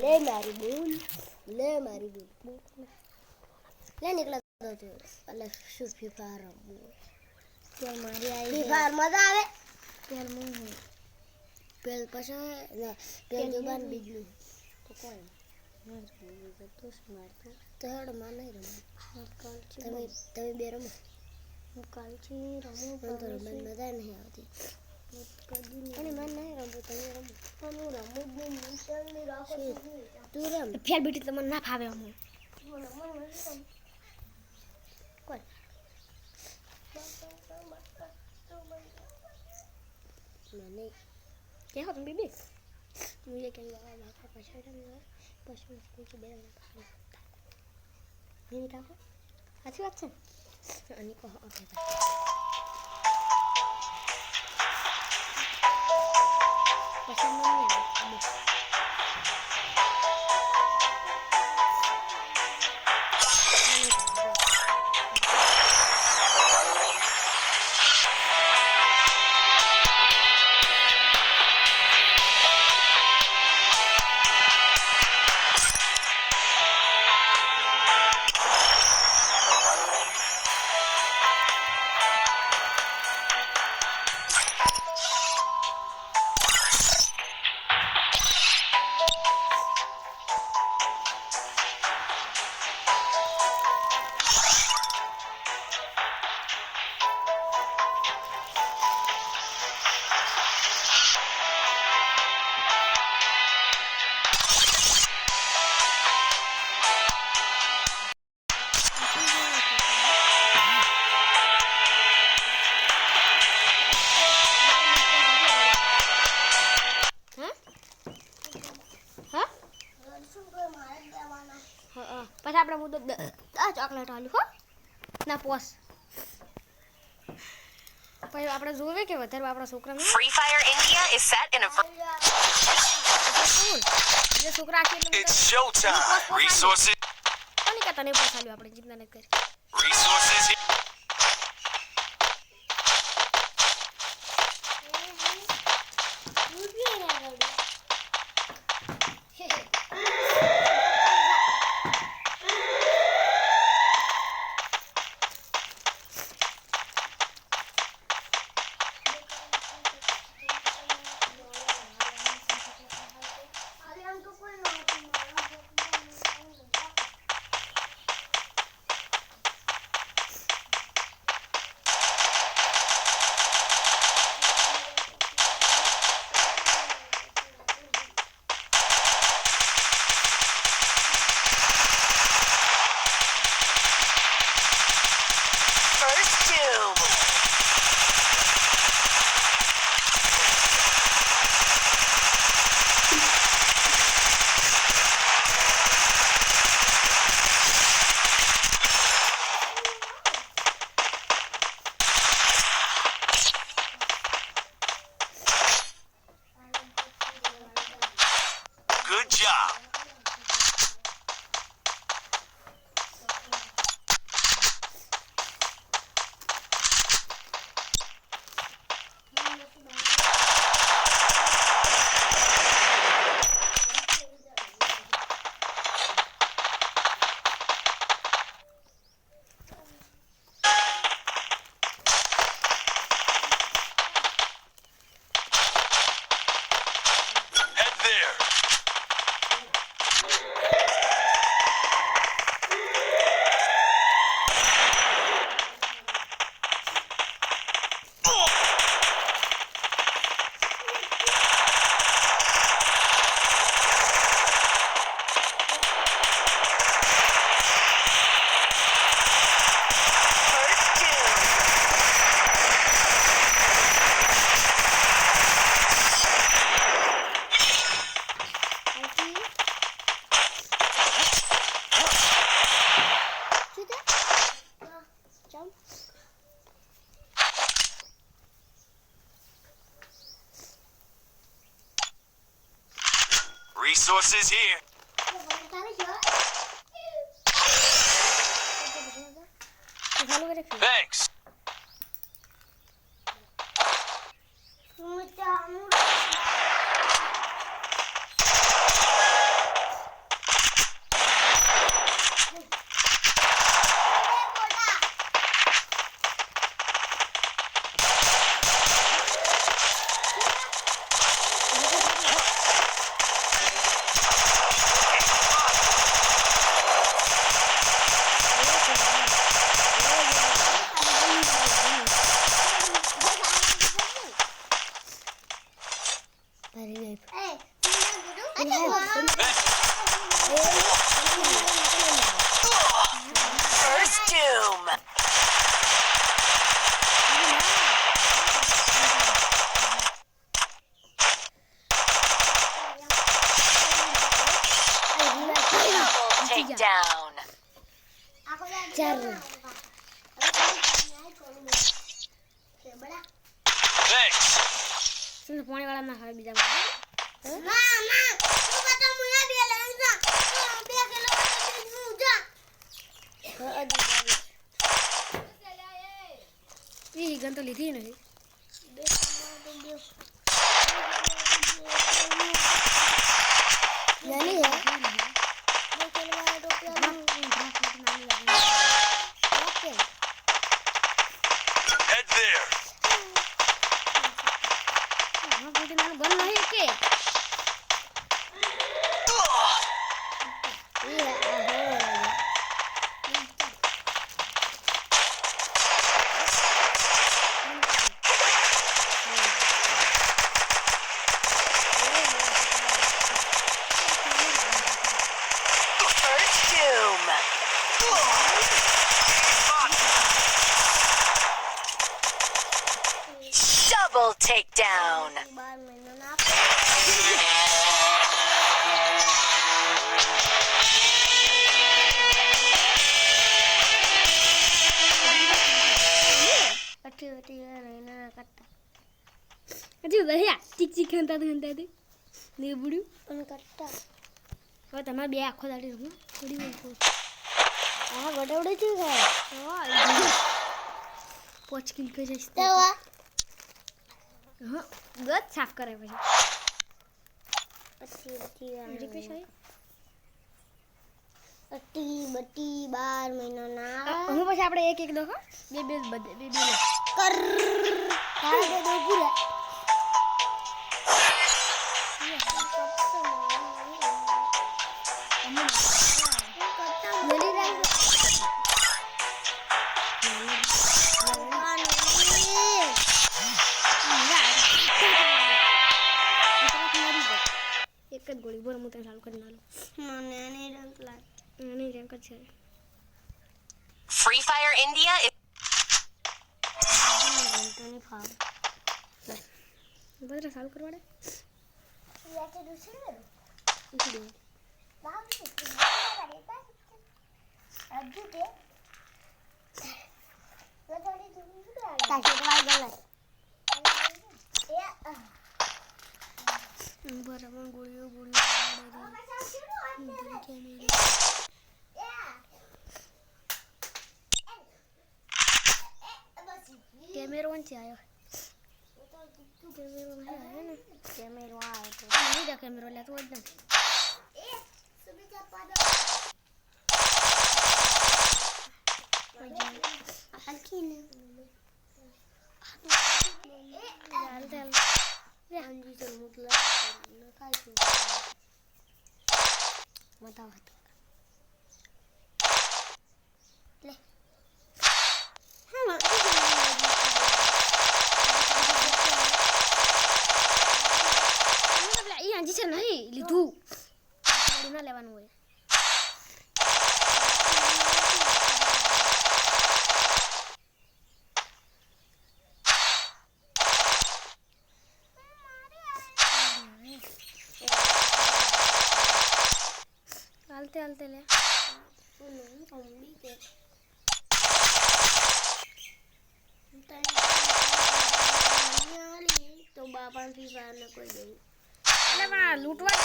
લે મારી બોલ લે નીકળો તો એટલે શું ફ્રી ફાયર રમવું ત્યાં મારી આવી ફ્રી ફાયર મજા આવે પેલ હું પેલ પછી પેલ જુબાન બીજું તો કોઈ તો મારતો તો હેડ માં નહીં રમવું તમે બે રમો હું કાલથી રમું પણ તો રમવાની મજા નહીં આવતી અને મને નહીં રમવું તમે રમો પણ હું રમું જ નહીં રાખો તું રમ ફેર બેટી તમને ના ફાવે અમું કોણ મને કે હો તમે બેબી મુझे क्या लगा लाखा पछाड़ में पशु स्कूल से बेरा नहीं काको अच्छी बात है अनि को ओके पसंद नहीं है પછી આપણે મુદ્દો ચોકલેટ આલ્યું હો ના પોસ પછી આપણે જોવે કે વધારે આપણા છોકરાને Free Fire India is set in a જે છોકરા આખી It's showtime. Resources કોની કે તને પોસ આલ્યું આપણે જીતના ન કરી Resources Good job. Head there. Resources here. Thanks. First doom. Takedown. ચાર Thanks. શું પાણી વાળા ના ખાવે બીજા એ ગન તો લીધી નથી નાની હે Head there. ગન નહીં કે First doom. Double takedown. 12 મહિનાના હજી દહિયા ચીક ચીક ખાતા ખાતા ને બુડ્યું પણ કટ્ટા હવે તમારે બે આખો દાડી રમો થોડી વાર આ ગડવડે છે પોચ કિલ કરી જઈશ તેવા હા ગત સાફ કરે પછી રિક્વેસ્ટ આવી બટી 12 મહિનાના હું પછી આપણે એક એક દો બે બે બે બે કર તારે દો પૂરા એક જ ગોળી બોલ હું તને ચાલુ કરી નાલું મને નહીં રંગ લાગ નહીં રેન્ક જ છે Free Fire India is તને ફાવ બધા ચાલુ કરવાડે યાતે દુસરે બાબુ અજુ કે લગાડી દઉં તાકે વાઈ ગલે બરાબર ગોળીઓ કેમેરો વંચે આવ્યો કેમેરો નહીં આવ્યો ને કેમેરો આવે તો નહીં જા કેમેરો લે તો એકદમ હલકીને ચાલ ચાલ અંજી તો મુકલા નખાય છે બતાવ લે હા એ આંજી છે નહીં લીધું ના લેવાનું હોય હાલતે હાલતે લે તો બાપા થી બહાર ન કોઈ ગયું એટલે પણ લૂંટવા